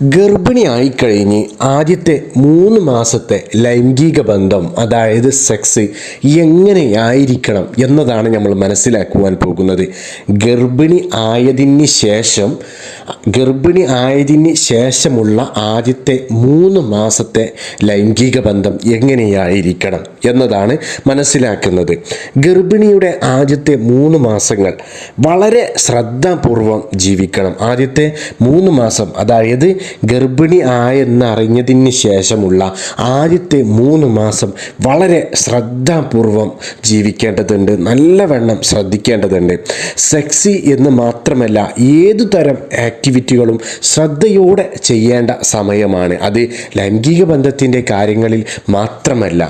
ഗർഭിണിയായിക്കഴിഞ്ഞ് ആദ്യത്തെ 3 മാസത്തെ ലൈംഗിക ബന്ധം, അതായത് സെക്സ് എങ്ങനെയായിരിക്കണം എന്നതാണ് നമ്മൾ മനസ്സിലാക്കുവാൻ പോകുന്നത്. ഗർഭിണി ആയതിന് ശേഷമുള്ള ആദ്യത്തെ 3 മാസത്തെ ലൈംഗിക ബന്ധം എങ്ങനെയായിരിക്കണം എന്നതാണ് മനസ്സിലാക്കുന്നത്. ഗർഭിണിയുടെ ആദ്യത്തെ 3 മാസങ്ങൾ വളരെ ശ്രദ്ധാപൂർവം ജീവിക്കണം. ആദ്യത്തെ 3 മാസം, അതായത് ഗർഭിണി ആയെന്നറിഞ്ഞതിന് ശേഷമുള്ള ആദ്യത്തെ 3 മാസം വളരെ ശ്രദ്ധാപൂർവം ജീവിക്കേണ്ടതുണ്ട്, നല്ലവണ്ണം ശ്രദ്ധിക്കേണ്ടതുണ്ട്. സെക്സി എന്ന് മാത്രമല്ല, ഏതു തരം ആക്ടിവിറ്റികളും ശ്രദ്ധയോടെ ചെയ്യേണ്ട സമയമാണ്. അത് ലൈംഗിക ബന്ധത്തിൻ്റെ കാര്യങ്ങളിൽ മാത്രമല്ല,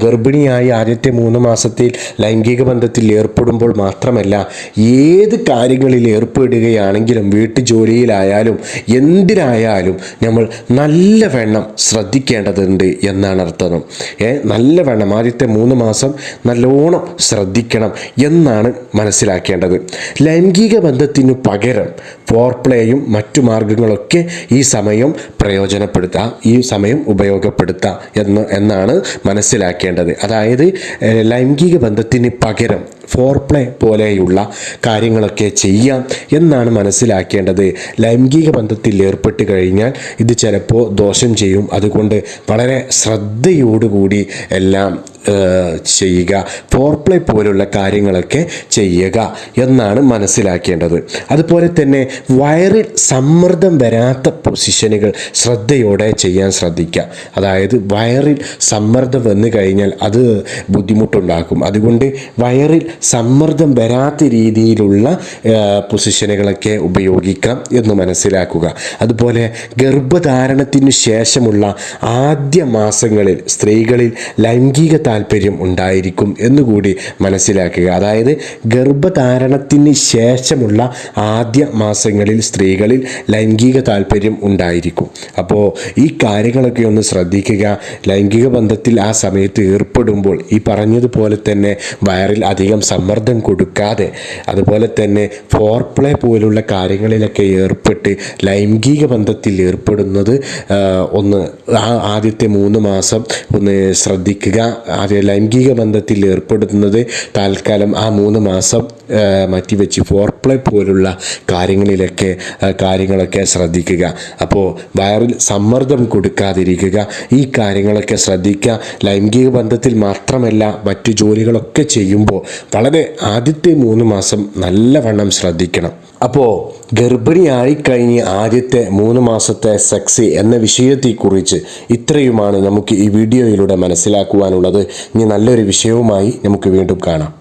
ഗർഭിണിയായി ആദ്യത്തെ 3 മാസത്തിൽ ലൈംഗിക ബന്ധത്തിൽ ഏർപ്പെടുമ്പോൾ മാത്രമല്ല, ഏത് കാര്യങ്ങളിൽ ഏർപ്പെടുകയാണെങ്കിലും, വീട്ടുജോലിയിലായാലും എന്തിനായാലും നമ്മൾ നല്ലവണ്ണം ശ്രദ്ധിക്കേണ്ടതുണ്ട് എന്നാണ് അർത്ഥം. നല്ലവണ്ണം ആദ്യത്തെ 3 മാസം നല്ലോണം ശ്രദ്ധിക്കണം എന്നാണ് മനസ്സിലാക്കേണ്ടത്. ലൈംഗിക ബന്ധത്തിനു പകരം ഫോർപ്ലേയും മറ്റു മാർഗങ്ങളൊക്കെ ഈ സമയം പ്രയോജനപ്പെടുത്താം, ഈ സമയം ഉപയോഗപ്പെടുത്താം എന്നാണ് മനസ്സിലാക്കേണ്ടത്. അതായത് ലൈംഗിക ബന്ധത്തിന് പകരം ഫോർപ്ലേ പോലെയുള്ള കാര്യങ്ങളൊക്കെ ചെയ്യാം എന്നാണ് മനസ്സിലാക്കേണ്ടത്. ലൈംഗിക ബന്ധത്തിൽ ഏർപ്പെട്ട് കഴിഞ്ഞാൽ ഇത് ചിലപ്പോൾ ദോഷം ചെയ്യും. അതുകൊണ്ട് വളരെ ശ്രദ്ധയോടുകൂടി എല്ലാം ചെയ്യുക, ഫോർപ്ലേ പോലുള്ള കാര്യങ്ങളൊക്കെ ചെയ്യുക എന്നാണ് മനസ്സിലാക്കേണ്ടത്. അതുപോലെ തന്നെ വയറിൽ സമ്മർദ്ദം വരാത്ത പൊസിഷനുകൾ ശ്രദ്ധയോടെ ചെയ്യാൻ ശ്രദ്ധിക്കുക. അതായത് വയറിൽ സമ്മർദ്ദം വന്നു കഴിഞ്ഞാൽ അത് ബുദ്ധിമുട്ടുണ്ടാക്കും. അതുകൊണ്ട് വയറിൽ സമ്മർദ്ദം വരാത്ത രീതിയിലുള്ള പൊസിഷനുകളൊക്കെ ഉപയോഗിക്കാം എന്ന് മനസ്സിലാക്കുക. അതുപോലെ ഗർഭധാരണത്തിന് ശേഷമുള്ള ആദ്യ മാസങ്ങളിൽ സ്ത്രീകളിൽ ലൈംഗിക താല്പര്യം ഉണ്ടായിരിക്കും എന്നുകൂടി മനസ്സിലാക്കുക. അതായത് ഗർഭധാരണത്തിന് ശേഷമുള്ള ആദ്യ മാസങ്ങളിൽ സ്ത്രീകളിൽ ലൈംഗിക താല്പര്യം ഉണ്ടായിരിക്കും. അപ്പോൾ ഈ കാര്യങ്ങളൊക്കെ ഒന്ന് ശ്രദ്ധിക്കുക. ലൈംഗിക ബന്ധത്തിൽ ആ സമയത്ത് ഏർപ്പെടുമ്പോൾ ഈ പറഞ്ഞതുപോലെ തന്നെ വയറിൽ അധികം സമ്മർദ്ദം കൊടുക്കാതെ, അതുപോലെ തന്നെ ഫോർപ്ലേ പോലുള്ള കാര്യങ്ങളിലൊക്കെ ഏർപ്പെട്ട് ലൈംഗിക ബന്ധത്തിൽ ഏർപ്പെടുന്നത് ആദ്യത്തെ 3 മാസം ഒന്ന് ശ്രദ്ധിക്കുക. ലൈംഗിക ബന്ധത്തിൽ ഏർപ്പെടുന്നത് തൽക്കാലം ആ 3 മാസം മാറ്റിവെച്ച് ഫോർപ്ലേ പോലുള്ള കാര്യങ്ങളൊക്കെ ശ്രദ്ധിക്കുക. അപ്പോൾ വയറിൽ സമ്മർദ്ദം കൊടുക്കാതിരിക്കുക, ഈ കാര്യങ്ങളൊക്കെ ശ്രദ്ധിക്കുക. ലൈംഗിക ബന്ധത്തിൽ മാത്രമല്ല, മറ്റു ജോലികളൊക്കെ ചെയ്യുമ്പോൾ വളരെ ആദ്യത്തെ 3 മാസം നല്ലവണ്ണം ശ്രദ്ധിക്കണം. അപ്പോൾ ഗർഭിണിയായി കഴിഞ്ഞ് ആദ്യത്തെ 3 മാസത്തെ സെക്സ് എന്ന വിഷയത്തെക്കുറിച്ച് ഇത്രയുമാണ് നമുക്ക് ഈ വീഡിയോയിലൂടെ മനസ്സിലാക്കുവാനുള്ളത്. ഇനി നല്ലൊരു വിഷയവുമായി നമുക്ക് വീണ്ടും കാണാം.